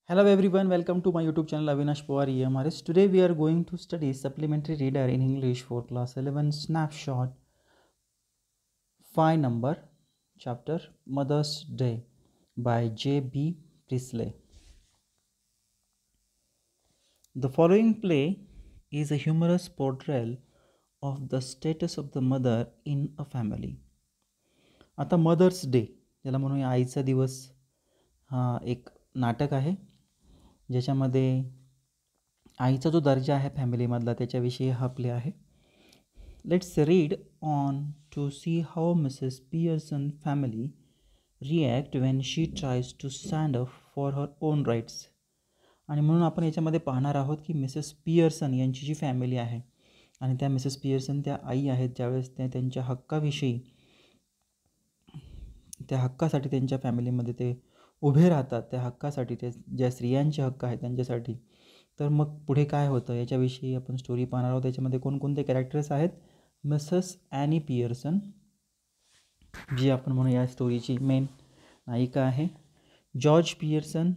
Hello everyone, welcome to my YouTube channel Avinash Pawar EMRS. Today we are going to study supplementary reader in English for class 11 snapshot 5 number chapter Mother's Day by J.B. Priestley. The following play is a humorous portrayal of the status of the mother in a family. आता mother's day ज्याला म्हणूया आईचा दिवस हा एक नाटक आहे ज्याच्यामध्ये आईचा जो दर्जा आहे फॅमिलीमधला त्याच्याविषयी हा प्ले आहे. Let's read on to see how Mrs Pearson family react when she tries to stand up for her own rights. आणि म्हणून आपण याच्यामध्ये पाहणार आहोत की मिसेस पियर्सन यांची जी फॅमिली आहे आणि त्या मिसेस पियर्सन त्या आई आहेत ज्यावेळेस त्या त्यांच्या हक्काविषयी त्या हक्कासाठी त्यांच्या फॅमिलीमध्ये ते उभे राहतात, त्या हक्कासाठी ते ज्या स्त्रियांचे हक्क आहेत त्यांच्यासाठी. तर मग पुढे काय होतं याच्याविषयी आपण स्टोरी पाहणार आहोत. त्याच्यामध्ये कोणकोणते कॅरेक्टर्स आहेत. मिसेस ॲनी पियर्सन जी आपण म्हणू या स्टोरीची मेन नायिका आहे. George Pearson,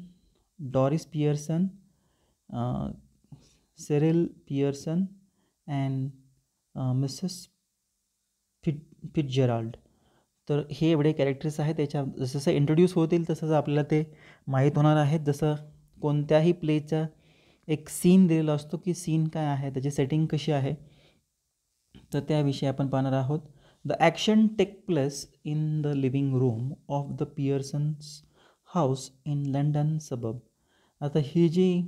Doris Pearson, Cyril Pearson and Mrs Fitzgerald. तर हे एवढे कॅरेक्टर्स आहेत. त्याच्या जसं इंट्रोड्यूस होतील तसंच आपल्याला ते माहीत होणार आहेत. जसं कोणत्याही प्लेचा एक सीन दिलेला असतो की सीन काय आहे, त्याची सेटिंग कशी आहे, तर त्याविषयी आपण पाहणार आहोत. The action take place in the living room of the Pearsons house in London suburb. आता ही जी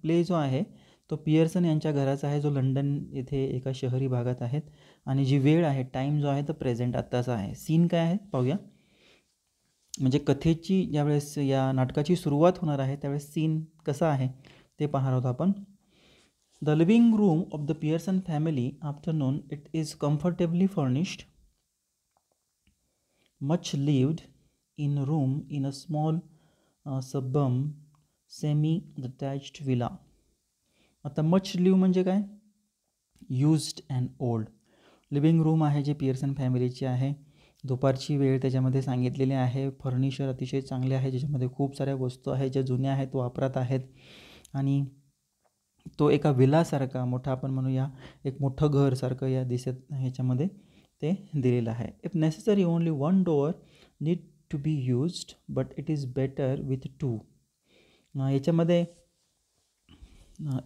प्ले जो आहे तो पियर्सन यांच्या घराचा आहे जो लंडन येथे एका शहरी भागात आहेत. आणि जी वेळ आहे टाईम जो आहे तो प्रेझेंट आत्ताचा आहे. सीन काय आहे पाहूया. म्हणजे कथेची ज्यावेळेस या नाटकाची सुरुवात होणार आहे त्यावेळेस सीन कसा आहे ते पाहणार आहोत आपण. The living room of the Pearson family afternoon it is comfortably furnished much lived in room in a small sub semi detached villa. आता मच लिव्ह म्हणजे काय, used and old. Living room आहे जे पियर्सन फॅमिलीची आहे. दुपारची वेळ त्याच्यामध्ये सांगितलेली आहे. फर्निचर अतिशय चांगले आहे ज्याच्यामध्ये खूप साऱ्या वस्तू आहेत ज्या जुन्या आहेत वापरात आहेत. आणि तो एका विलासारखा मोठा आपण म्हणूया एक मोठं घरसारखं या दिसत ह्याच्यामध्ये ते दिलेलं आहे. If necessary only one door need to be used but it is better with two. याच्यामध्ये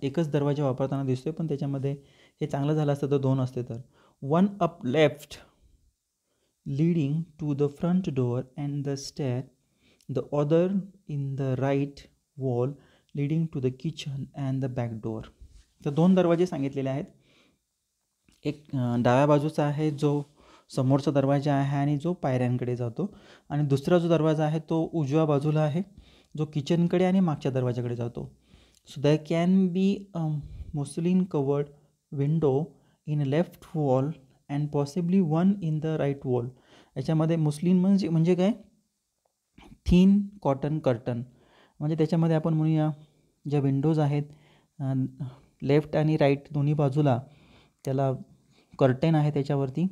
एकच दरवाजा वापरताना दिसतोय पण त्याच्यामध्ये हे चांगलं झालं असतं तर दोन असते. तर one up left leading to the front door and the stair, the other in the right wall leading to the kitchen and the back door. तर दोन दरवाजे सांगितलेले आहेत. एक डाव्या बाजूचा आहे जो समोरचा दरवाजा आहे आणि जो पायऱ्यांकडे जातो. आणि दुसरा जो दरवाजा आहे तो उजव्या बाजूला आहे जो किचनकडे आणि मागच्या दरवाजाकडे जातो. So there can be a muslin covered window in a left wall and possibly one in the right wall. याच्यामध्ये मुस्लिन म्हणजे काय, थिन कॉटन कर्टन. म्हणजे त्याच्यामध्ये आपण म्हणूया ज्या विंडोज आहेत लेफ्ट आणि राईट दोन्ही बाजूला त्याला कर्टेन आहे त्याच्यावरती.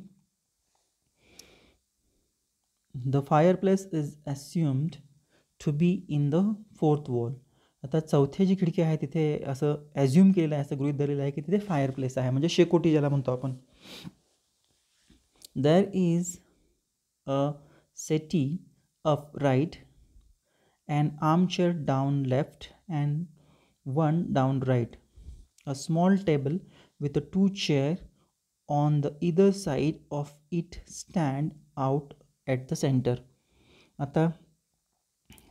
The fireplace is assumed to be in the fourth wall. आता चौथी जी खिडकी आहे तिथे असं ॲझ्युम केलेलं आहे, असं गृहीत धरलेलं आहे की तिथे फायर प्लेस आहे म्हणजे शेकोटी ज्याला म्हणतो आपण. There is a settee up right and armchair down left and one down right. A small table with 2 chair on the either side of it stand out at the centre. आता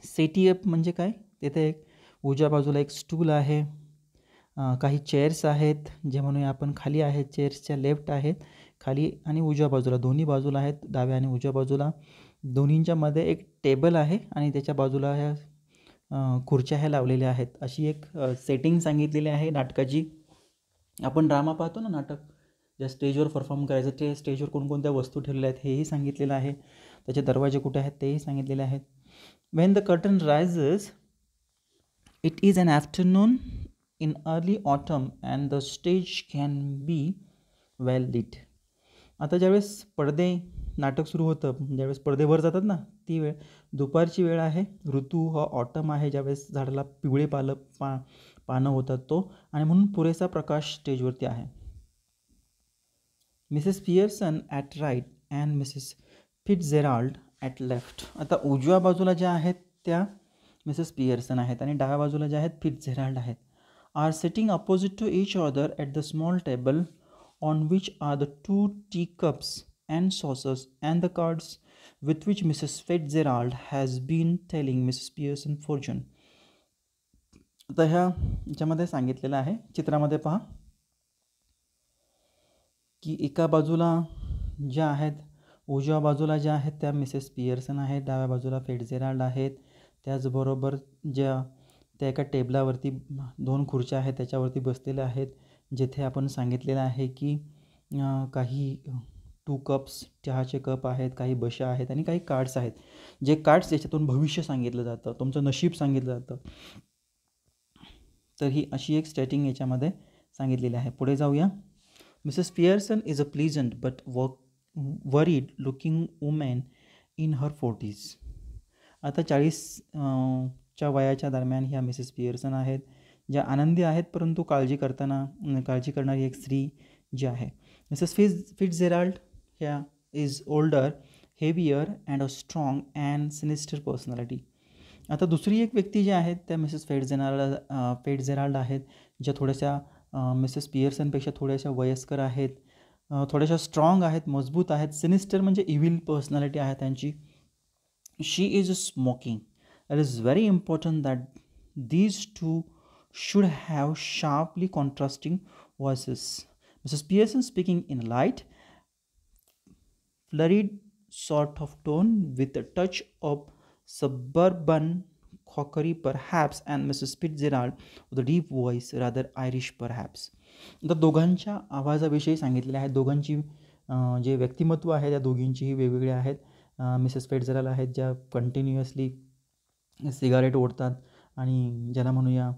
settee up म्हणजे काय, तिथे एक उजव्या बाजूला एक stool आहे, काही चेअर्स आहेत जे म्हणूया आपण खाली आहेत. चेअर्सच्या लेफ्ट आहेत खाली आणि उजव्या बाजूला दोन्ही बाजूला आहेत, डाव्या आणि उजव्या बाजूला. दोन्हींच्या मध्ये एक टेबल आहे आणि त्याच्या बाजूला ह्या खुर्च्या ह्या लावलेल्या आहेत. अशी एक सेटिंग सांगितलेली आहे नाटकाची. आपण ड्रामा पाहतो ना नाटक ज्या स्टेजवर परफॉर्म करायचं ते स्टेजवर कोणकोणत्या वस्तू ठेवलेल्या आहेत हेही सांगितलेलं आहे. त्याचे दरवाजे कुठे आहेत तेही सांगितलेले आहेत. Wien the curtain rises it is an afternoon in early autumn and the stage can be well lit. आता ज्यावेळेस पडदे नाटक सुरू होतं ज्यावेळेस पडदे वर जातात ना, ती वेळ दुपारची वेळ आहे. ऋतू हा ऑटम आहे, ज्यावेळेस झाडाला पिवळे पानं होतात तो, आणि म्हणून पुरेसा प्रकाश स्टेजवरती आहे. Mrs Pearson at right and Mrs Fitzgerald at left. आता उजव्या बाजूला ज्या आहेत त्या मिसेस पियर्सन आहेत आणि डाव्या बाजूला ज्या आहेत फिट्झजेराल्ड आहेत. Are sitting opposite to each other at the small table on which are the 2 teacups and saucers and the cards with which Mrs. Fitzgerald has been telling Mrs. Pearson fortune. आता ह्याच्यामध्ये सांगितलेलं आहे, चित्रामध्ये पहा की एका बाजूला ज्या आहेत, उजव्या बाजूला ज्या आहेत त्या मिसेस पियर्सन आहेत, डाव्या बाजूला फिट्झजेराल्ड आहेत. त्याचबरोबर त्या एका टेबलावरती 2 खुर्च्या आहेत त्याच्यावरती बसलेल्या आहेत, जेथे आपण सांगितलेलं आहे की काही 2 कप्स चहाचे कप आहेत, काही बशा आहेत आणि काही कार्ड्स आहेत, जे कार्ड्स याच्यातून भविष्य सांगितलं जातं, तुमचं नशीब सांगितलं जातं. तर ही अशी एक स्टेटिंग याच्यामध्ये सांगितलेली आहे. पुढे जाऊया. Mrs Pearson is a pleasant but worried looking women in her 40s. आता 40च्या वयाच्या दरम्यान ह्या मिसेस पियर्सन आहेत, ज्या आनंदी आहेत परंतु काळजी करणारी एक स्त्री जी आहे. मिसेस फिट्झजेराल्ड ह्या is older, heavier and a strong and sinister personality. आता दुसरी एक व्यक्ती जी आहेत त्या मिसेस फिट्झजेराल्ड आहेत, ज्या थोड्याशा मिसेस पियर्सनपेक्षा थोड्याशा वयस्कर आहेत, थोड्याशा स्ट्रॉंग आहेत, मजबूत आहेत. सिनिस्टर म्हणजे इव्हिल पर्सनॅलिटी आहे त्यांची. She is smoking. It is very important that these two should have sharply contrasting voices. Mrs. Pearson speaking in a light, flurried sort of tone with a touch of suburban quackery perhaps, and Mrs. Fitzgerald with a deep voice, rather Irish perhaps. आता दोघांच्या आवाजाविषयी सांगितलेले आहे. दोघांची जे व्यक्तिमत्व आहे त्या दोघींचीही वेगवेगळे आहेत. मिसेस फिट्झजेराल्ड आहेत ज्या कंटिन्युअसली सिगारेट ओढतात आणि ज्याला म्हणूया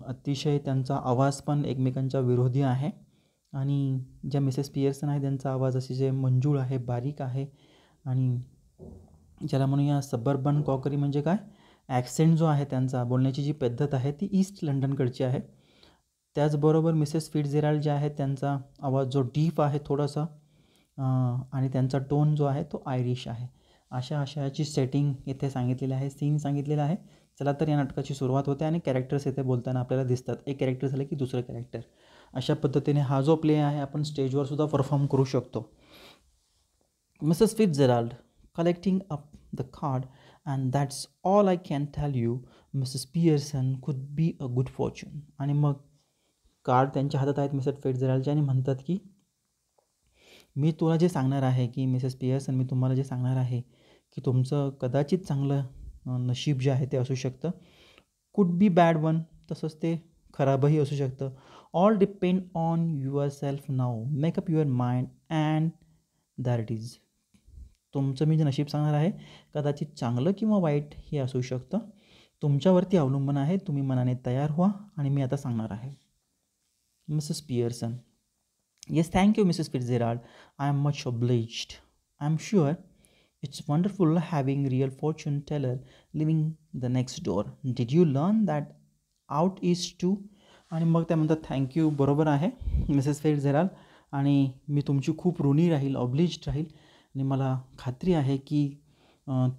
अतिशय त्यांचा आवाज पण एकमेकांच्या विरोधी आहे. आणि ज्या मिसेस पियर्सन आहे त्यांचा आवाज अतिशय मंजूळ आहे, बारीक आहे, आणि ज्याला म्हणूया सबर्बन कॉकरी म्हणजे काय, ॲक्सेंट जो आहे त्यांचा, बोलण्याची जी पद्धत आहे ती ईस्ट लंडनकडची आहे. त्याचबरोबर मिसेस फिट्झजेराल्ड ज्या आहेत त्यांचा आवाज जो डीप आहे थोडासा, आणि त्यांचा टोन जो आहे तो आयरिश आहे. अशाची सेटिंग इथे सांगितलेली आहे, सीन सांगितलेला आहे. चला तर या नाटकाची सुरुवात होते आणि कॅरेक्टर्स इथे बोलताना आपल्याला दिसतात. एक कॅरेक्टर झालं की दुसरं कॅरेक्टर. अशा पद्धतीने हा जो प्ले आहे आपण स्टेजवर सुद्धा परफॉर्म करू शकतो. Mrs Fitzgerald collecting up the card and that's all I can tell you Mrs Pearson could be a good Fortune. आणि मग कार्ड त्यांच्या हातात आहेत मिसेस फिट्झजेराल्डच्या आणि म्हणतात की मी तुला जे सांगणार आहे की मिसेस पियर्सन, मी तुम्हाला जे सांगणार आहे की तुमचं कदाचित चांगलं नशीब जे आहे ते असू शकतं. कुड बी बॅड वन, तसंच ते खराबही असू शकतं. All depend on your self now. Makeup your mind and that it is. तुमचं मी जे नशीब सांगणार आहे कदाचित चांगलं किंवा वाईट हे असू शकतं. तुमच्यावरती अवलंबून आहे. तुम्ही मनाने तयार व्हा आणि मी आता सांगणार आहे. Mrs Pearson. Yes, thank you, Mrs. Fitzgerald. I am much obliged. I am sure it's wonderful having real fortune teller living the next door. Did you learn that out east too? आणि मग त्या म्हणतात thank you, बरोबर आहे Mrs फिट्झजेराल्ड, आणि मी तुमची खूप ऋणी राहील, ऑब्लिज्ड राहील, आणि मला खात्री आहे की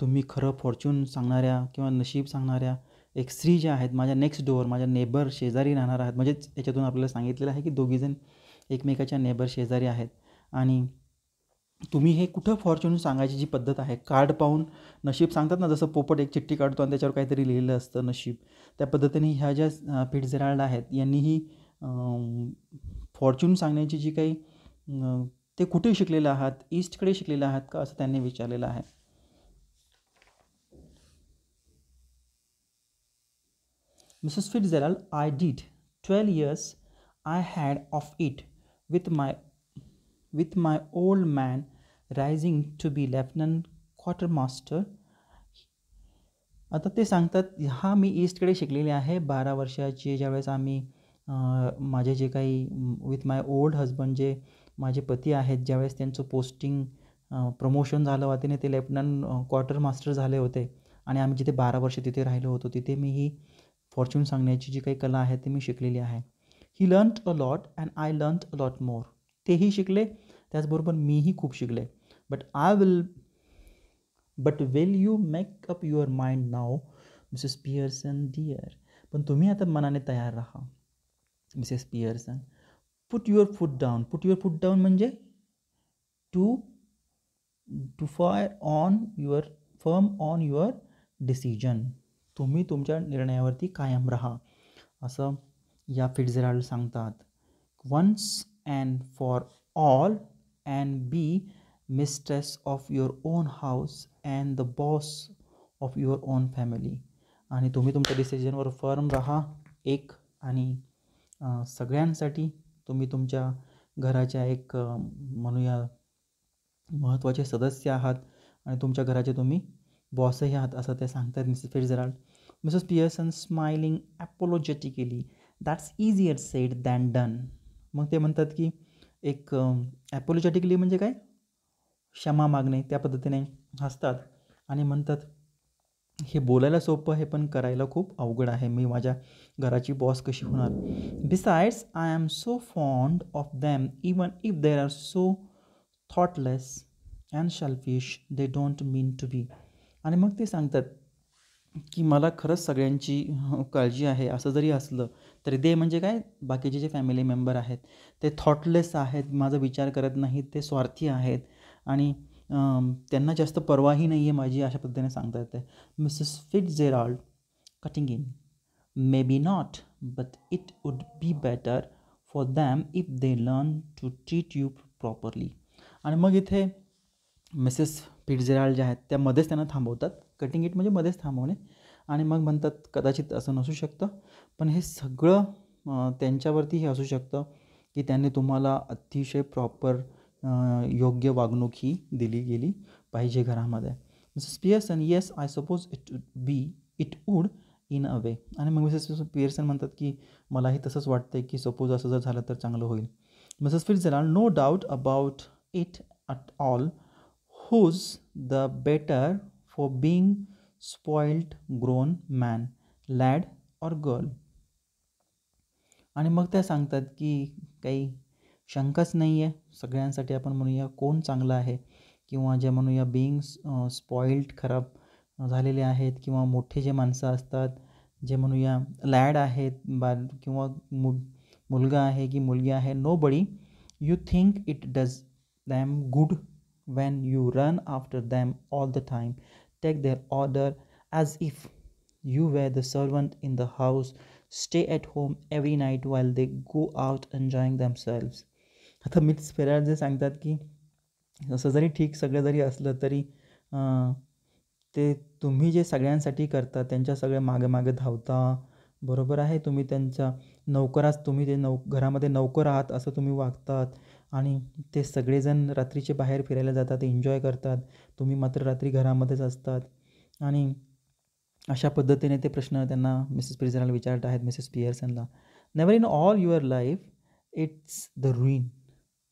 तुम्ही खरं फॉर्च्यून सांगणाऱ्या किंवा नशीब सांगणाऱ्या एक स्त्री ज्या आहेत माझ्या नेक्स्ट डोअर, माझ्या नेबर शेजारी राहणार आहेत. म्हणजेच याच्यातून आपल्याला सांगितलेलं आहे की दोघीजण एकमेकाच्या नेबर शेजारी आहेत. आणि तुम्ही हे कुठं फॉर्च्यून सांगायची जी पद्धत आहे, कार्ड पाहून नशीब सांगतात ना, जसं पोपट एक चिठ्ठी काढतो आणि त्याच्यावर काहीतरी लिहिलेलं असतं नशीब, त्या पद्धतीने ह्या ज्या फिट्झजेराल्ड आहेत यांनीही फॉर्च्यून सांगण्याची जी काही ते कुठे शिकलेले आहात, ईस्टकडे शिकलेले आहात का असं त्यांनी विचारलेलं आहे. Mrs. Fitzgerald, I did. 12 years I had of it, with my old man rising to be lieutenant quartermaster. आता ते सांगतात हा मी ईस्टकडे शिकलेले आहे. 12 वर्षाचे ज्यावेळेस आम्ही माझे जे काही विथ माय ओल्ड हजबंड जे माझे पती आहेत ज्यावेळेस त्यांचं पोस्टिंग प्रमोशन झालं होते ते लेफ्टनंट क्वार्टर मास्टर झाले होते आणि आम्ही जिथे 12 वर्ष तिथे राहिलो होतो तिथे मी ही फॉर्च्यून सांगण्याची जी काही कला आहे ती मी शिकलेली आहे. He learned a lot and I learned a lot more. तेही शिकले त्याचबरोबर मीही खूप शिकले. But will you make up your mind now Mrs Pearson dear. पण तुम्ही आता मनाने तयार राहा Mrs Pearson. Put your foot down म्हणजे to to fire on your firm on your decision. तुम्ही तुमच्या निर्णयावरती कायम राहा असं या फिट्झजेराल्ड सांगतात. Once and for all and be mistress of your on house and the boss of your on family. आणि तुम्ही तुमच्या डिसिजनवर फर्म राहा एक आणि सगळ्यांसाठी तुम्ही तुमच्या घराच्या एक म्हणूया महत्त्वाचे सदस्य आहात आणि तुमच्या घराचे तुम्ही बॉसही आहात असं ते सांगतात Mrs Fitzgerald. Mrs Pearson smiling apologetically. That's easier said than done. मग ते म्हणतात की एक ॲपोलॉजेटिकली म्हणजे काय, क्षमा मागणे, त्या पद्धतीने हसतात आणि म्हणतात हे बोलायला सोपं आहे पण करायला खूप अवघड आहे. मी माझ्या घराची बॉस कशी होणार. Besides I am so fond of them even if they are so thoughtless and selfish they don't mean to be. आणि मग ते सांगतात की मला खरंच सगळ्यांची काळजी आहे. असं जरी असलं तरी दे म्हणजे काय, बाकीचे जे फॅमिली मेंबर आहेत ते थॉटलेस आहेत, माझा विचार करत नाहीत, ते स्वार्थी आहेत आणि त्यांना जास्त परवाही नाही आहे माझी, अशा पद्धतीने सांगता येते. Mrs Fitzgerald cutting in. Maybe not but it would be better for them if they learn to treat you properly. आणि मग इथे मिसेस फिट्झजेराल्ड ज्या आहेत त्या मध्येच त्यांना थांबवतात. कटिंग इट म्हणजे मध्येच थांबवणे. आणि मग म्हणतात कदाचित असं नसू शकतं पण हे सगळं त्यांच्यावरती हे असू शकतं की त्यांनी तुम्हाला अतिशय प्रॉपर योग्य वागणूक ही दिली गेली पाहिजे घरामध्ये. Mrs Pearson yes I suppose it would in a way. आणि मग मिसेस पियर्सन म्हणतात की मलाही तसंच वाटतं की सपोज असं जर झालं तर चांगलं होईल. Mrs Fitzgerald no doubt about it at all. who's the better for being spoiled grown man, lad or girl. आणि मग त्या सांगतात की काही शंकाच नाही आहे, सगळ्यांसाठी आपण म्हणूया कोण चांगलं आहे किंवा जे म्हणूया बीइंग स्पॉइल्ड खराब झालेले आहेत किंवा मोठे जे माणसं असतात जे म्हणूया लॅड आहेत किंवा मुलगा आहे की मुलगी आहे. Nobody you think it does damn good when you run after them all the time, take their order as if you were the servant in the house, stay at home every night while they go out enjoying themselves. आता miss फिट्झजेराल्ड जे सांगतात की असं जरी ठीक सगळं जरी असलं तरी ते तुम्ही जे सगळ्यांसाठी करता त्यांच्या सगळ्या मागे मागे धावता, बरोबर आहे, तुम्ही त्यांच्या नोकराच, तुम्ही ते घरामध्ये नोकर आहात असं तुम्ही वागतात आणि ते सगळेजण रात्रीचे बाहेर फिरायला जातात, एन्जॉय करतात, तुम्ही मात्र रात्री घरामध्येच असतात. आणि अशा पद्धतीने ते प्रश्न त्यांना मिसेस फिट्झजेराल्ड विचारत आहेत मिसेस पियर्सनला. Never in all your life it's the ruin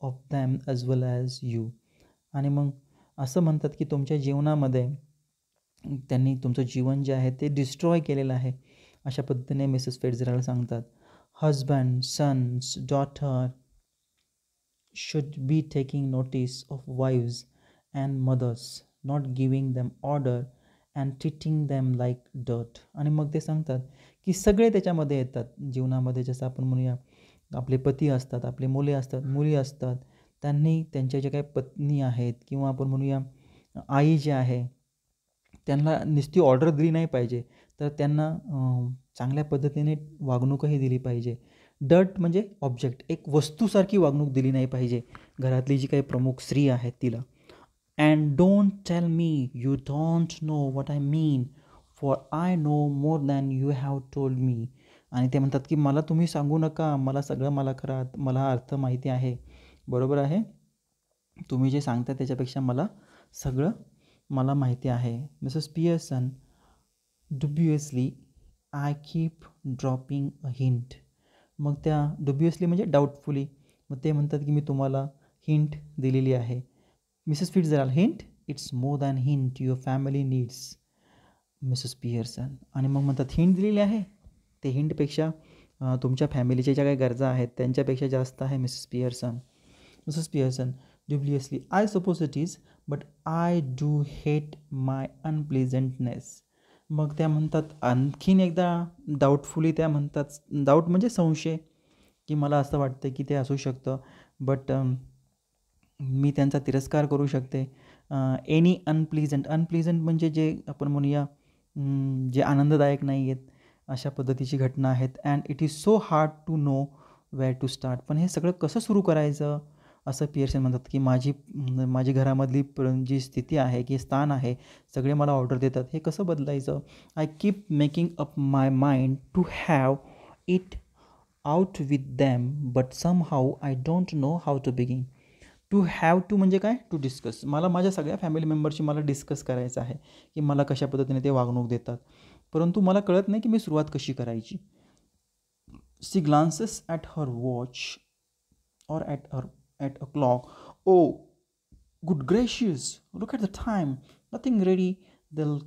of them as well as you. आणि मग असं म्हणतात की तुमच्या जीवनामध्ये त्यांनी तुमचं जीवन जे आहे ते डिस्ट्रॉय केलेलं आहे, अशा पद्धतीने मिसेस फिट्झजेराल्ड सांगतात. Husband, sons, daughter should be taking notice of wives and mothers, not giving them order and treating them like dirt. आणि मग ते सांगतात की सगळे त्याच्यामध्ये येतात जीवनामध्ये, जसं आपण म्हणूया आपले पती असतात, आपले मुले असतात, मुली असतात, त्यांनी त्यांच्या ज्या काही पत्नी आहेत किंवा आपण म्हणूया आई जी आहे त्यांना नुसती ऑर्डर दिली नाही पाहिजे तर त्यांना चांगल्या पद्धतीने वागणूकही दिली पाहिजे. डट म्हणजे ऑब्जेक्ट, एक वस्तूसारखी वागणूक दिली नाही पाहिजे घरातली जी काही प्रमुख स्त्री आहे तिला. And don't tell me you don't know what I mean for I know more than you have told me. आणि ते म्हणतात की मला तुम्ही सांगू नका, मला सगळं मला अर्थ माहिती आहे, बरोबर आहे, तुम्ही जे सांगता त्याच्यापेक्षा मला माहिती आहे. Mrs Pearson dubiously I keep dropping a hint. मग त्या डुबियसली म्हणजे डाऊटफुली, मग ते म्हणतात की मी तुम्हाला हिंट दिलेली आहे. Mrs Fitzgerald, hint, it's more than hint, your family needs Mrs Pearson. आणि मग म्हणतात हिंट दिलेली आहे, ते हिंटपेक्षा तुमच्या फॅमिलीच्या ज्या काही गरजा आहेत त्यांच्यापेक्षा जास्त आहे Mrs Pearson. Mrs Pearson dubiously, I suppose it is, but I do hate my unpleasantness. मग त्या म्हणतात आणखीन एकदा डाऊटफुली, त्या म्हणतात, डाऊट म्हणजे संशय, की मला असं वाटतं की ते असू शकतं, बट मी त्यांचा तिरस्कार करू शकते. एनी अनप्लीझंट म्हणजे जे आपण म्हणूया जे आनंददायक नाही आहेत अशा पद्धतीची घटना आहेत. And it is so hard to know where to start. पण हे सगळं कसं सुरू करायचं असं पियर्सन म्हणतात, की माझी घरामधली जी स्थिती आहे की स्थान आहे, सगळे मला ऑर्डर देतात, हे कसं बदलायचं. I keep making up my mind to have it out with them, but somehow I don't know how to begin. To have to म्हणजे काय, टू डिस्कस. मला माझ्या सगळ्या फॅमिली मेंबरशी मला डिस्कस करायचं आहे की मला कशा पद्धतीने ते वागणूक देतात, परंतु मला कळत नाही की मी सुरुवात कशी करायची. She glances at her watch or at a clock. Oh, good gracious! Look at the time. Nothing ready. They'll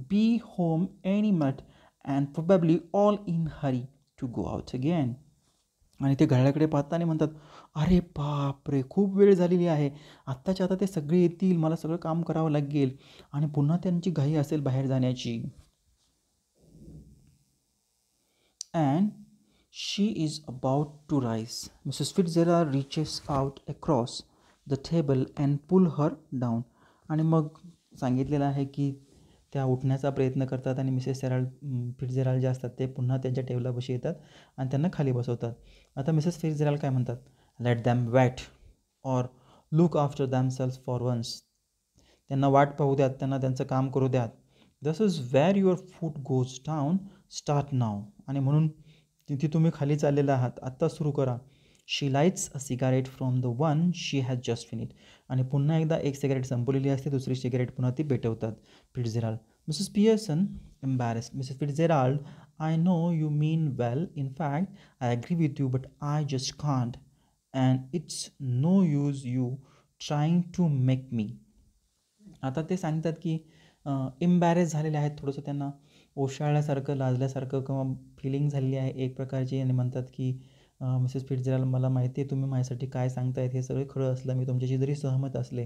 be home any minute, and probably all in hurry to go out again. आणि ते घड्याळाकडे पाहतात आणि म्हणतात, अरे बाप रे, खूप वेळ झालेली आहे, आत्ताच्या आता ते सगळे येतील, मला सगळं काम करावं लागेल आणि पुन्हा त्यांची घाई असेल बाहेर जाण्याची. And she is about to rise. Mrs. Fitzgerald reaches out across the table and pull her down. आणि मग सांगितलेलं आहे की त्या उठण्याचा प्रयत्न करतात आणि मिसेस फिट्झजेराल्ड जे असतात ते पुन्हा त्यांच्या टेबलापाशी येतात आणि त्यांना खाली बसवतात. आता मिसेस फिट्झजेराल्ड काय म्हणतात, let them wait or look after themselves for once. त्यांना वाट पाहू द्यात, त्यांना त्यांचं काम करू द्यात. This is where your foot goes down, start now. आणि म्हणून तिथे तुम्ही खाली चाललेला आहात, आत्ता सुरू करा. She lights a cigarette from the one she has just finished. आणि पुन्हा एकदा एक सिगारेट संपवलेली असते, दुसरी सिगारेट पुन्हा ती पेटवतात Fitzgerald. Mrs Pearson embarrassed. Mrs Fitzgerald, I know you mean well, in fact I agree with you, but I just can't, and it's no use you trying to make me. आता ते सांगतात की इम्बॅरेस झालेले आहेत, थोडंसं त्यांना ओशाळल्यासारखं, लाजल्यासारखं किंवा फिलिंग झालेली आहे एक प्रकारची. आणि म्हणतात की मिसेस फिट्झजेराल्ड, मला माहिती आहे तुम्ही माझ्यासाठी काय सांगतायत, हे सगळं खरं असलं, मी तुमच्याशी जरी सहमत असले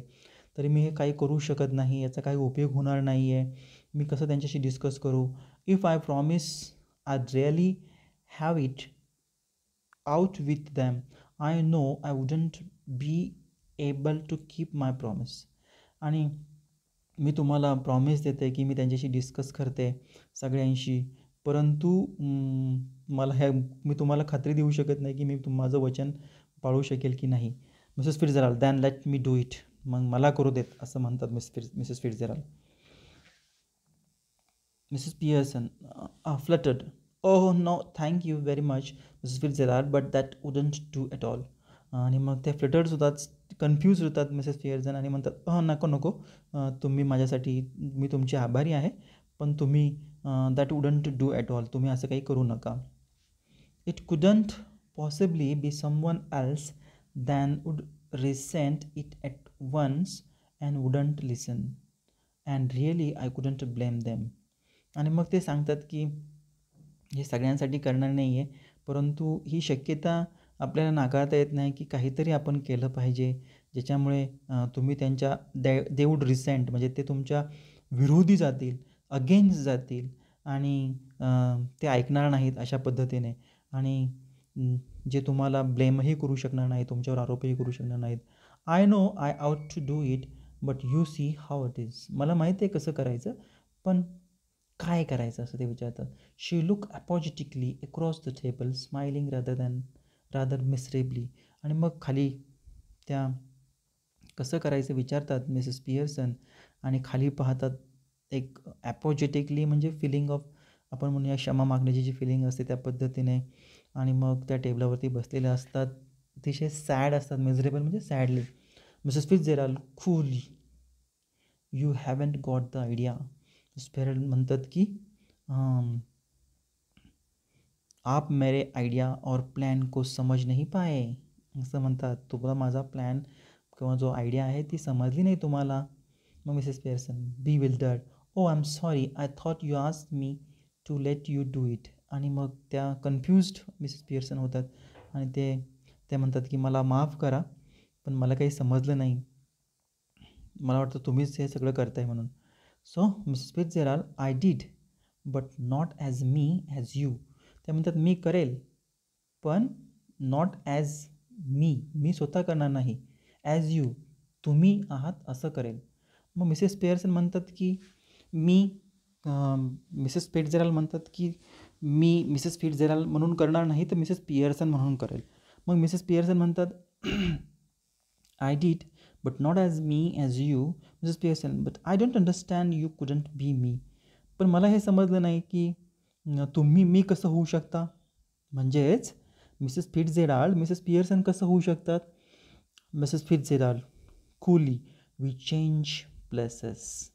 तरी मी हे काही करू शकत नाही, याचा काही उपयोग होणार नाही आहे, मी कसं त्यांच्याशी डिस्कस करू. If I promise I really have it out with them, I know I wouldn't be able to keep my promise. आणि मी तुम्हाला प्रॉमिस देते की मी त्यांच्याशी डिस्कस करते सगळ्यांशी, परंतु मी तुम्हाला खात्री देऊ शकत नाही की मी माझं वचन पाळू शकेल की नाही. Mrs Fitzgerald, then let me do it. मग मला करू देत, असं म्हणतात Mrs Fitzgerald. Mrs Pearson fluttered, oh no thank you very much Mrs Fitzgerald, but that wouldn't do at all. आणि मग ते फ्लटर्ड होतात, कन्फ्यूज होतात मिसेस पियर्सन आणि म्हणतात, नको नको, तुम्ही माझ्यासाठी, मी तुमची आभारी आहे, पण तुम्ही that wouldn't do at all, तुम्ही असं काही करू नका. It couldn't possibly be someone else than would resent it at once and wouldn't listen, and really I couldn't blame them. आणि मग ते सांगतात की हे सगळ्यांसाठी करणार नाही आहे, परंतु ही शक्यता आपल्याला नाकारता येत नाही की काहीतरी आपण केलं पाहिजे ज्याच्यामुळे तुम्ही त्यांच्या दे वूड रिसेंट म्हणजे ते तुमच्या विरोधी जातील, अगेन्स्ट जातील आणि ते ऐकणार नाहीत अशा पद्धतीने. आणि जे तुम्हाला ब्लेमही करू शकणार नाही, तुमच्यावर आरोपही करू शकणार नाहीत. I know I ought to do it, but you see how it is. मला माहिती आहे कसं करायचं, पण काय करायचं असं ते विचारतात. She look apologetically across the table, smiling rather miserably. आणि मग खाली त्या कसं करायचं विचारतात मिसेस पियर्सन आणि खाली पाहतात. एक ॲपॉजिटिकली म्हणजे फिलिंग ऑफ, आपण म्हणूया क्षमा मागण्याची जी फिलिंग असते त्या पद्धतीने. आणि मग त्या टेबलावरती बसलेल्या असतात, अतिशय सॅड असतात, मिझरेबल म्हणजे sadly. Mrs Fitzgerald, coolly, you haven't got the idea. Fitzgerald म्हणतात की आप मेरे आयडिया और प्लॅन को समज नहीं पाए. असं म्हणतात, तुम्हाला माझा प्लॅन किंवा जो आयडिया आहे ती समजली नाही तुम्हाला. मग Mrs Pearson bewildered, oh I am sorry, I thought you asked me to let you do it. आणि मग त्या कन्फ्युज्ड मिसेस पिअर्सन होतात आणि ते म्हणतात की मला माफ करा, पण मला काही समजलं नाही, मला वाटतं तुम्हीच हे सगळं करताय म्हणून. So Mrs Fitzgerald, I did but not as me as you. त्या म्हणतात मी करेल पण नॉट ॲज मी स्वतः करणार नाही, ॲज यू, तुम्ही आहात असं करेल. मग मिसेस पिअर्सन म्हणतात की मी मिसेस फिट्झजेराल्ड म्हणतात की मी मिसेस फिट्झजेराल्ड म्हणून करणार नाही तर मिसेस पिअर्सन म्हणून करेल. मग मिसेस पिअर्सन म्हणतात I did but not as me as you. Mrs Pearson, but I don't understand, you couldn't be me. पण मला हे समजलं नाही की तुम्ही मी कसं होऊ शकता. म्हणजेच मिसेस फिट्झजेराल्ड मिसेस पिअर्सन कसं होऊ शकतात. Mrs Fitzgerald coolly, we change places.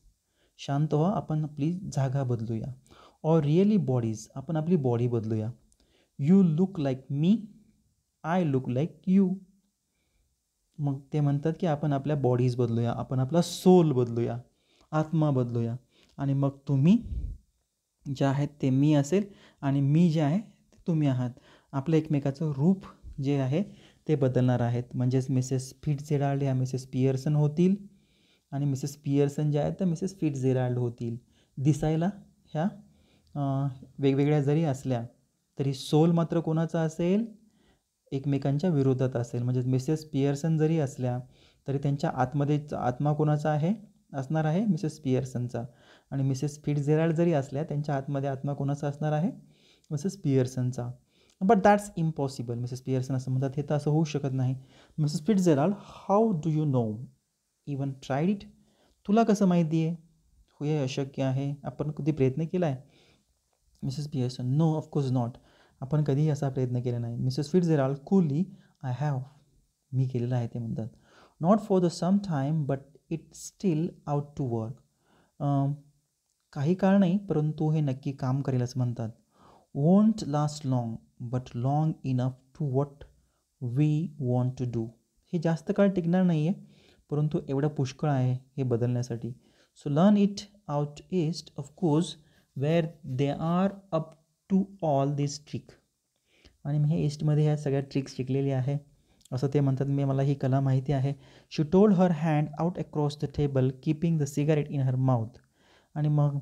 शांत व्हा, आपण आपली जागा बदलूया. ऑर रिअली बॉडीज, आपण आपली बॉडी बदलूया. You look like me, I look like you. मग ते म्हणतात की आपण आपल्या बॉडीज बदलूया, आपण आपला सोल बदलूया, आत्मा बदलूया. आणि मग तुम्ही जे आहेत ते मी असेल आणि मी जे आहे ते तुम्ही आहात. आपलं एकमेकाचं रूप जे आहे ते बदलणार आहेत. म्हणजेच मिसेस फिट्झजेराल्ड ह्या मिसेस पिअर्सन होतील आणि मिसेस पिअर्सन ज्या आहेत त्या मिसेस फिट्झजेराल्ड होतील. दिसायला ह्या वेगवेगळ्या जरी असल्या तरी सोल मात्र कोणाचा असेल, एकमेकांच्या विरोधात असेल. म्हणजे मिसेस पिअर्सन जरी असल्या तरी त्यांच्या आतमध्ये आत्मा कोणाचा आहे, असणार आहे मिसेस पिअर्सनचा. आणि मिसेस फिट्झजेराल्ड जरी असल्या त्यांच्या आतमध्ये आत्मा कोणाचा असणार आहे, मिसेस पिअर्सनचा. But that's impossible. Mrs Pearson असं म्हणतात हे तर असं होऊ शकत नाही. Mrs Fitzgerald, how do you know, even tried it. तुला कसं माहिती आहे हे अशक्य आहे, आपण कधी प्रयत्न केला आहे. Mrs Pearson, no of course not, आपण कधीही असा प्रयत्न केला नाही. Mrs Fitzgerald coolly, I have, मी केलेलं आहे ते म्हणतात. Not for the some time but it still ought to work. काही काळ नाही परंतु हे नक्की काम करेल असं म्हणतात. Won't last long but long enough to what we want to do. हे जास्त काळ टिकणार नाही आहे परंतु एवढं पुष्कळ आहे हे बदलण्यासाठी. So learn it out east of course where they are up to all this trick. आणि मी हे ईस्टमध्ये ह्या सगळ्या ट्रिक्स शिकलेली आहे असं ते म्हणतात. मला ही कला माहिती आहे. She told her hand out across the table keeping the cigarette in her mouth. आणि मग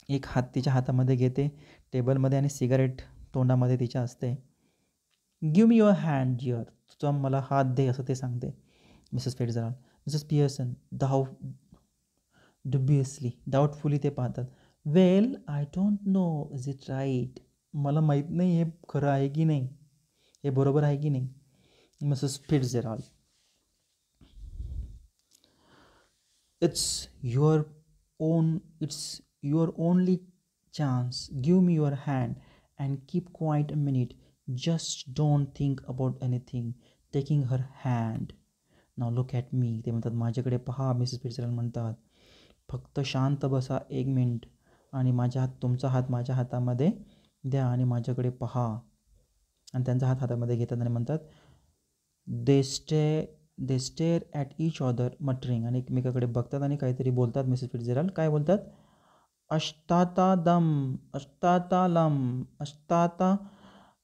एक हात तिच्या हातामध्ये घेते टेबलमध्ये आणि सिगारेट तोंडामध्ये तिच्या असते. Give me your hand dear, तुझा मला हात दे असं ते सांगते Mrs Fitzgerald. Mrs Pearson dubiously, doubtfully ते पाहतात. Well I don't know, is it right, मला माहीत नाही हे खरं आहे की नाही, हे बरोबर आहे की नाही. Mrs Fitzgerald, it's your only chance, give me your hand and keep quite a minute, just don't think about anything, taking her hand. Now look at me. ते म्हणतात माझ्याकडे पहा. मिसेस फिट्झजेराल्ड म्हणतात फक्त शांत बसा 1 मिनिट आणि तुमचा हात माझ्या हातामध्ये द्या आणि माझ्याकडे पहा. आणि त्यांचा हात हातामध्ये घेतात आणि म्हणतात they stare at each other muttering. आणि एकमेकाकडे बघतात आणि काहीतरी बोलतात. मिसेस फिट्झजेराल्ड काय बोलतात, अष्टाता दम अष्टाता लम अष्टाता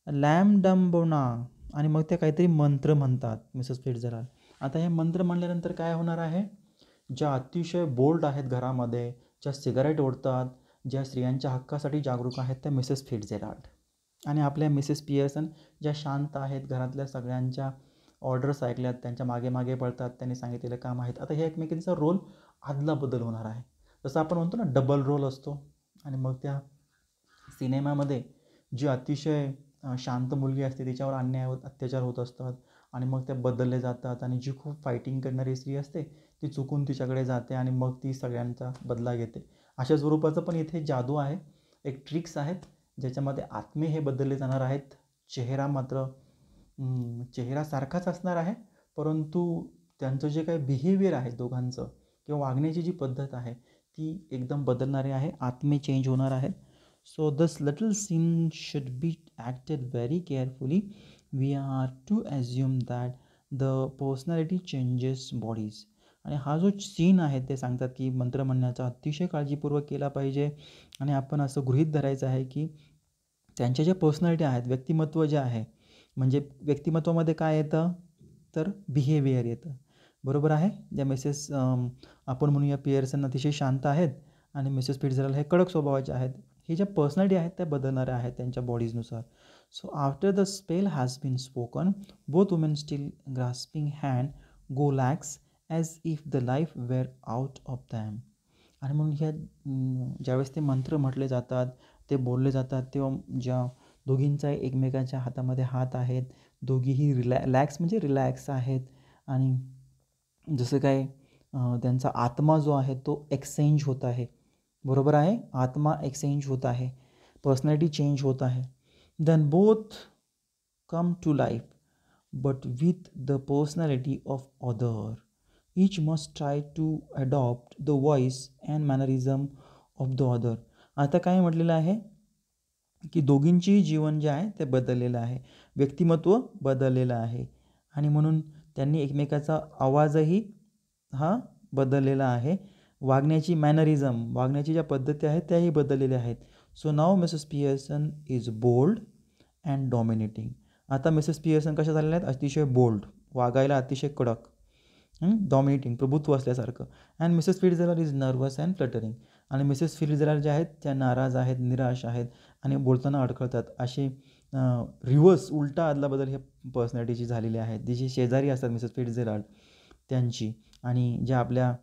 लॅम डम बोना. आणि मग ते काहीतरी मंत्र म्हणतात मिसेस फिट्झजेराल्ड. आता हे मंत्र म्हणल्यानंतर काय होणार आहे, ज्या अतिशय बोल्ड आहेत घरामध्ये, ज्या सिगारेट ओढतात, ज्या स्त्रियांच्या हक्कासाठी जागरूक आहेत त्या मिसेस फिट्झजेराल्ड. आणि आपल्या मिसेस पिअर्सन ज्या शांत आहेत, घरातल्या सगळ्यांच्या ऑर्डर्स ऐकल्यात, त्यांच्या मागे मागे पळतात, त्यांनी सांगितलेलं काम आहेत. आता हे एकमेकांचा रोल आदला बदल होणार आहे. जसं आपण म्हणतो ना डबल रोल असतो. आणि मग त्या सिनेमामध्ये जी अतिशय शांत मुलगी असते तिच्यावर अन्याय अत्याचार होत असतात आणि मग त्या बदलले जातात. आणि जी खूप फायटिंग करणारी स्त्री असते ती चुकून तिच्याकडे जाते आणि मग ती सगळ्यांचा बदला घेते. अशा स्वरूपाचं पण इथे जादू आहे, एक ट्रिक्स आहेत ज्याच्यामध्ये आत्मे हे बदलले जाणार आहेत. चेहरा मात्र चेहरा सारखाच असणार आहे परंतु त्यांचं जे काही बिहेवियर आहे दोघांचं किंवा वागण्याची जी पद्धत आहे ती एकदम बदलणारी आहे. आत्मे चेंज होणार आहेत. So this little scene should be acted very carefully. We are to assume that the personality changes bodies. आणि हा जो सीन आहे ते सांगतात की मंत्र म्हणण्याचा अतिशय काळजीपूर्वक केला पाहिजे आणि आपण असं गृहीत धरायचं आहे की त्यांच्या ज्या पर्सनॅलिटी आहेत, व्यक्तिमत्व जे आहे, म्हणजे व्यक्तिमत्वामध्ये काय येतं तर बिहेवियर येतं. बरोबर आहे. ज्या आपण म्हणूया पिअर्सन अतिशय शांत आहेत आणि मिसेस फिट्झजेराल्ड हे कडक स्वभावाचे आहेत. हे ज्या पर्सनॅलिटी आहेत त्या बदलणाऱ्या आहेत त्यांच्या बॉडीजनुसार. So after the spell has been spoken, both women still grasping hand go lax as if the life were out of them. आणि म्हणून ह्या ज्यावेळेस ते मंत्र म्हटले जातात, ते बोलले जातात, तेव्हा ज्या दोघींचा एकमेकांच्या हातामध्ये हात आहेत, दोघीही रिलॅक्स म्हणजे रिलॅक्स आहेत. आणि जसं काय त्यांचा आत्मा जो आहे तो एक्सचेंज होत आहे. बरोबर आहे. आत्मा एक्सचेंज होत आहे, पर्सनॅलिटी चेंज होत आहे. Then both come to life but with the personality of other. Each must try to adopt the voice and mannerism of the other. आता काय म्हटलेलं आहे की दोघींचीही जीवन जे आहे ते बदललेलं आहे, व्यक्तिमत्व बदललेलं आहे आणि म्हणून त्यांनी एकमेकाचा आवाजही हा बदललेला आहे. वागण्याची मॅनरिझम, वागण्याची ज्या पद्धती आहेत त्याही बदललेल्या आहेत. So now Mrs Pearson is bold and dominating. आता मिसेस पिअर्सन कशा झालेल्या आहेत, अतिशय बोल्ड, वागायला अतिशय कडक, डॉमिनेटिंग, प्रभुत्व असल्यासारखं. And Mrs Fitzgerald is nervous and fluttering. आणि मिसेस फिट्झजेराल्ड ज्या आहेत त्या नाराज आहेत, निराश आहेत आणि बोलताना अडखळतात. असे रिव्हर्स, उलटा आदलाबदल ह्या पर्सनॅलिटीची झालेली आहे. जी जी शेजारी असतात मिसेस फिट्झजेराल्ड त्यांची आणि ज्या आपल्या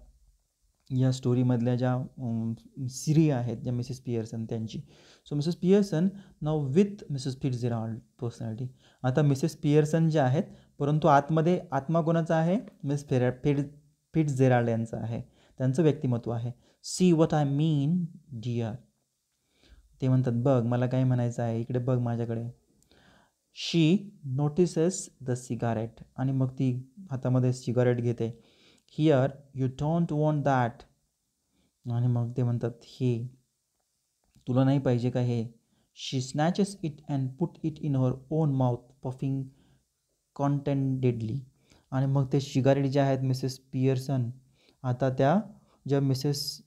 या स्टोरीमधल्या ज्या सिरी आहेत ज्या मिसेस पिअर्सन त्यांची. So Mrs Pearson now with Mrs Fitzgerald personality. आता मिसेस पिअर्सन ज्या आहेत, परंतु आतमध्ये आत्मा कोणाचा आहे, फिट्झजेराल्ड यांचा आहे, त्यांचं व्यक्तिमत्व आहे. See what I mean dear. ते म्हणतात बघ मला काय म्हणायचं आहे, इकडे बघ माझ्याकडे. शी नोटिसेस द सिगारेट. आणि मग ती हातामध्ये सिगारेट घेते. Here you don't want that. आणि मग ते म्हणतात हे तुला नाही पाहिजे का हे. She snatches it and put it in her own mouth puffing contentedly. आणि मग ते सिगारेट जे आहेत मिसेस पिअर्सन, आता त्या ज्या मिसेस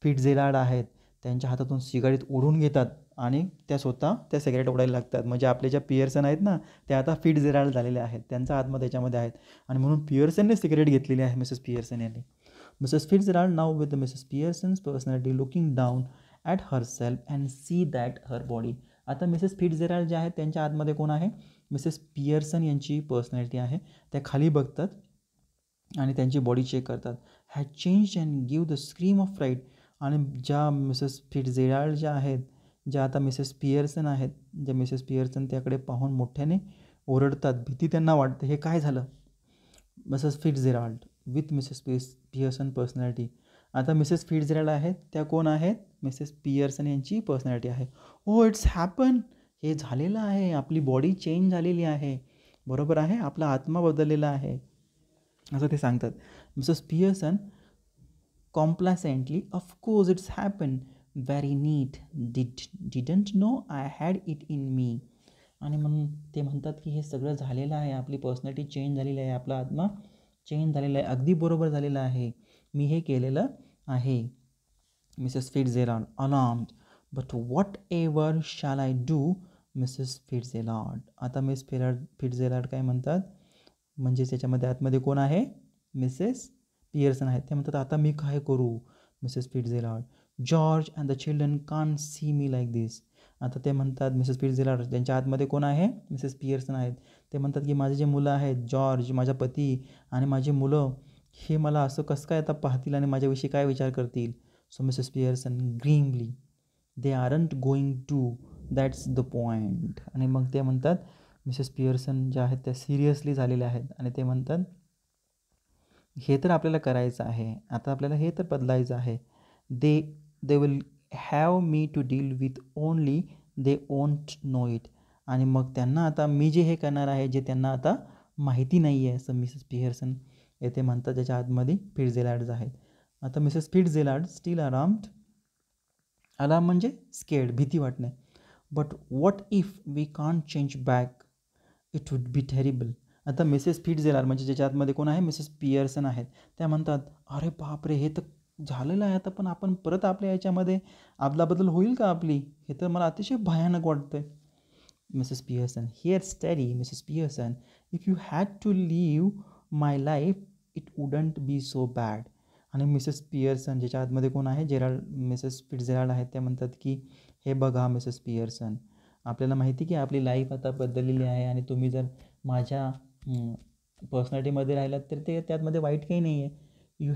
फिट्झजेराल्ड आहेत त्यांच्या हातातून सिगारेट ओढून घेतात आणि त्या स्वतः त्या सिगारेट ओढायला लागतात. म्हणजे आपले ज्या पिअर्सन आहेत ना त्या आता फिट्झजेराल्ड झालेल्या आहेत, त्यांचा आत्मा त्याच्यामध्ये आहेत आणि म्हणून पिअर्सनने सिगारेट घेतलेली आहे मिसेस पिअर्सन यांनी. Mrs Fitzgerald now with the Mrs Pearson's personality looking down at herself and see that her body. आता मिसेस फिट्झजेराल्ड ज्या आहेत त्यांच्या आतमध्ये कोण आहे, मिसेस पिअर्सन यांची पर्सनॅलिटी आहे. त्या खाली बघतात आणि त्यांची बॉडी चेक करतात. Had change and give the scream of freight. आणि ज्या मिसेस फिट्झजेराल्ड ज्या आहेत, ज्या आता मिसेस पिअर्सन आहेत, ज्या मिसेस पिअर्सन त्याकडे पाहून मोठ्याने ओरडतात, भीती त्यांना वाटते. हे काय झालं. Mrs Fitzgerald with Mrs Pearson personality. आता मिसेस फिट्झजेराल्ड आहेत त्या कोण आहेत, मिसेस पिअर्सन यांची पर्सनॅलिटी आहे. Oh it's happen. हे झालेलं आहे, आपली बॉडी चेंज झालेली आहे. बरोबर आहे, आपला आत्मा बदललेला आहे असं ते सांगतात. Mrs Pearson complacently, of course it's happen, very neat, didn't know I had it in me. आणि म्हणून ते म्हणतात की हे सगळं झालेलं आहे, आपली पर्सनॅलिटी चेंज झालेली आहे, आपला आत्मा चेंज झालेला आहे, अगदी बरोबर झालेलं आहे, मी हे केलेलं आहे. Mrs Fitzgerald alarmed, but what ever shall I do Mrs Fitzgerald. आता फिट्झजेराल्ड काय म्हणतात, म्हणजे त्याच्यामध्ये आतमध्ये कोण आहे, मिसेस पिअर्सन आहेत. ते म्हणतात आता मी काय करू Mrs Fitzgerald. George and the children can't see me like this. आता ते म्हणतात मिसेस फिट्झजेराल्ड त्यांच्या आतमध्ये कोण आहे, मिसेस पिअर्सन आहेत. ते म्हणतात की माझे जे मुलं आहेत, जॉर्ज माझा पती आणि माझी मुलं, हे मला असं कसं काय आता पाहतील आणि माझ्याविषयी काय विचार करतील. So Mrs Pearson grimly, they aren't going to, that's the point. आणि मग ते म्हणतात मिसेस पिअर्सन ज्या आहेत त्या सिरियसली झालेल्या आहेत आणि ते म्हणतात हे तर आपल्याला करायचं आहे, आता आपल्याला हे तर बदलायचं आहे. They will have me to deal with only, they won't know it. आणि मग त्यांना आता मी जे हे करणार आहे जे त्यांना आता माहिती नाही आहे, असं मिसेस पिअर्सन येथे म्हणतात, ज्याच्या आतमध्ये फिट्झजेराल्ड आहेत. आता Mrs Fitzgerald still alarmed. Alarm म्हणजे स्केड, भीती वाटणे. But what if we can't change back, it would be terrible. आता मिसेस फिट्झजेराल्ड म्हणजे ज्याच्या आतमध्ये कोण आहे, मिसेस पियर्सन आहेत, त्या म्हणतात, अरे बापरे, हे तर झालेलं आहे आता, पण आपण परत आपल्या याच्यामध्ये अदलाबदल होईल का आपली, हे तर मला अतिशय भयानक वाटतंय. Mrs Pearson, here study Mrs Pearson, if you had to live my life it wouldn't be so bad. आणि मिसेस पियर्सन ज्याच्या आतमध्ये कोण आहे, मिसेस फिट्झजेराल्ड आहेत, त्या म्हणतात की हे बघा मिसेस पियर्सन, आपल्याला माहिती की आपली लाईफ आता बदललेली आहे आणि तुम्ही जर माझ्या पर्सनॅलिटीमध्ये राहिलात तर ते त्यातमध्ये वाईट काही नाही आहे. You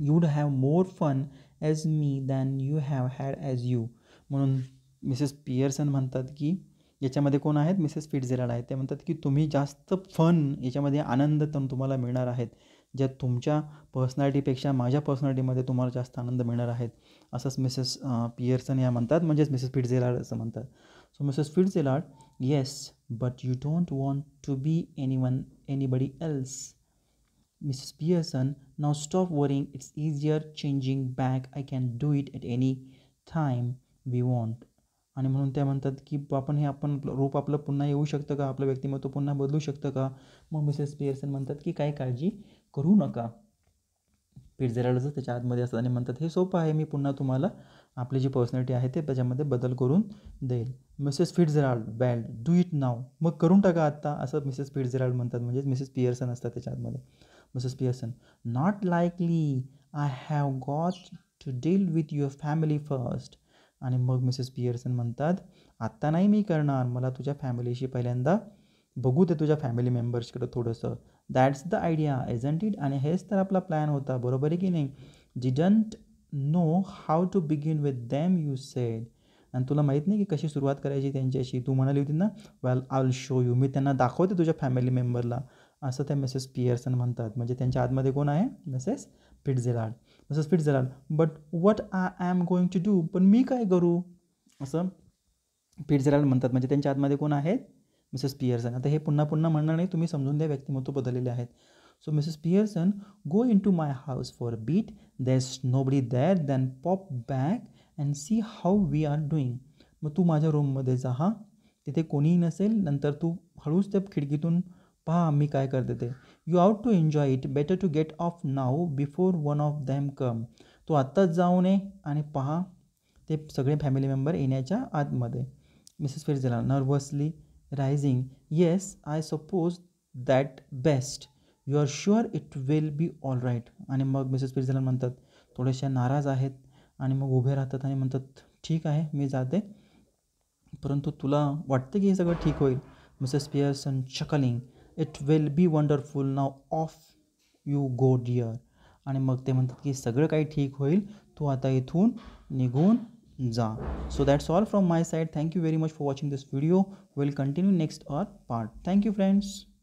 would have more fun as me than you have had as you. म्हणून मिसेस पियर्सन म्हणतात की याच्यामध्ये कोण आहेत, मिसेस फिट्झजेराल्ड आहेत, ते म्हणतात की तुम्ही जास्त फन, याच्यामध्ये आनंद तर तुम्हाला मिळणार आहेत, ज्यात तुमच्या पर्सनॅलिटीपेक्षा माझ्या पर्सनॅलिटीमध्ये तुम्हाला जास्त आनंद मिळणार आहेत, असंच मिसेस पियर्सन या म्हणतात, म्हणजेच मिसेस फिट्झजेराल्ड असं म्हणतात. So Mrs Fitzgerald, yes but you don't want to be anybody else. Mrs Pearson, now stop worrying, it's easier changing back, I can do it at any time we want. आणि म्हणून त्या म्हणतात की आपण रूप आपलं पुन्हा येऊ शकतं का, आपलं व्यक्तिमत्व पुन्हा बदलू शकतं का. मग मिसेस पियर्सन म्हणतात की काही काळजी करू नका. फिट्झजेराल्डचं त्याच्या आतमध्ये असतात आणि म्हणतात हे सोपं आहे, मी पुन्हा तुम्हाला आपली जी पर्सनॅलिटी आहे ते त्याच्यामध्ये बदल करून देईल. Mrs Fitzgerald, well do it now, मग करून टाका आत्ता, असं मिसेस फिट्झजेराल्ड म्हणतात, म्हणजेच मिसेस पियर्सन असतात त्याच्या आतमध्ये. Mrs Pearson, not likely, I have got to deal with your family first. आणि मग मिसेस पियर्सन म्हणतात, आत्ता नाही मी करणार, मला तुझ्या फॅमिलीशी पहिल्यांदा बघू दे, तुझ्या फॅमिली मेंबर्सकडं थोडंसं. That's the idea isn't it. आणि हेच तर आपला प्लॅन होता, बरोबर आहे की नाही. Didn't know how to begin with them you said. आणि तुला माहीत नाही की कशी सुरुवात करायची त्यांच्याशी, तू म्हणाली होती ना, well I will show you, मी त्यांना दाखवते तुझ्या फॅमिली मेंबरला, असं त्या मिसेस पियर्सन म्हणतात. म्हणजे त्यांच्या आतमध्ये कोण आहे, Mrs Fitzgerald. Mrs Fitzgerald, but what I am going to do, पण मी काय करू, असं फिट्झजेराल्ड म्हणतात. म्हणजे त्यांच्या आतमध्ये कोण आहेत, मिसेस पियर्सन. आता हे पुन्हा पुन्हा म्हणणार नाही, तुम्ही समजून द्या, व्यक्तिमत्व बदललेले आहेत. So Mrs Pearson, go in to my house for a bit, there is nobody there, then pop back and see how we are doing. मग तू माझ्या रूममध्ये जा, हां, तिथे कोणीही नसेल, नंतर तू हळूच त्या खिडकीतून पहा मी काय करते ते. You out to enjoy it, better to get off now before one of them come. तू आत्ताच जाऊ नये आणि पहा ते सगळे फॅमिली मेंबर येण्याच्या आतमध्ये. Mrs Fitzgerald, nervously rising, yes I suppose that best, you are sure it will be all right. आणि मग मिसेस फिट्झजेराल्ड म्हणतात, थोड्याशा नाराज आहेत आणि मग उभे राहतात आणि म्हणतात, ठीक आहे मी जाते, परंतु तुला वाटतं की हे सगळं ठीक होईल. Mrs Pearson, chuckling, it will be wonderful, now off you go dear. आणि मग ते म्हणतात की सगळं काही ठीक होईल, तू आता इथून निघून जा. So that's all from my side. Thank you very much for watching this video. We'll continue next part. Thank you friends.